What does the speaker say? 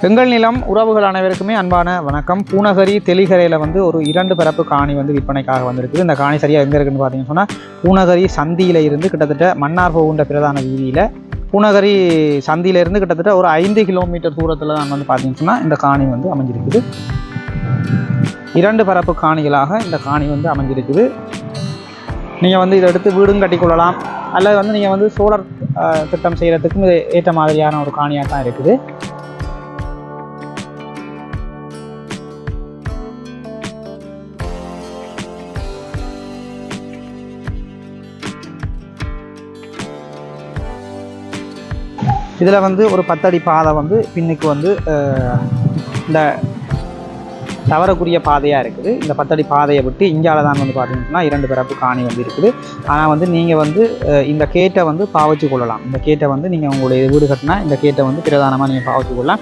எங்கள் நிலம் உறவுகள் அனைவருக்குமே அன்பான வணக்கம். பூநகரி தெளிகரையில் வந்து ஒரு 2 பரப்பு காணி வந்து விற்பனைக்காக வந்திருக்குது. இந்த காணி சரியாக எங்கே இருக்குன்னு பார்த்தீங்கன்னு சொன்னால், பூநகரி சந்தியில் இருந்து கிட்டத்தட்ட மன்னார் போகின்ற பிரதான வீதியில் பூநகரி சந்தியிலிருந்து கிட்டத்தட்ட ஒரு 5 கிலோமீட்டர் தூரத்தில் தான் வந்து பார்த்தீங்கன்னு சொன்னால் இந்த காணி வந்து அமைஞ்சிருக்குது. 2 பரப்பு காணிகளாக இந்த காணி வந்து அமைஞ்சிருக்குது. நீங்கள் வந்து இதை எடுத்து வீடும் கட்டிக்கொள்ளலாம், அல்லது வந்து நீங்கள் வந்து சோலார் திட்டம் செய்கிறதுக்கும் இது ஏற்ற மாதிரியான ஒரு காணியாக தான் இருக்குது. இதில் வந்து ஒரு 10 அடி பாதை வந்து பின்னுக்கு வந்து இந்த தவறக்குரிய பாதையாக இருக்குது. இந்த 10 அடி பாதையை விட்டு இங்கால தான் வந்து பார்த்தீங்கன்னா 2 பரப்பு காணி வந்து இருக்குது. ஆனால் வந்து நீங்கள் வந்து இந்த கேட்டை வந்து பாவிச்சு கொள்ளலாம். இந்த கேட்டை வந்து நீங்கள் உங்களுடைய வீடு கட்டினா இந்த கேட்டை வந்து பிரதானமாக நீங்கள் பாவிச்சு கொள்ளலாம்.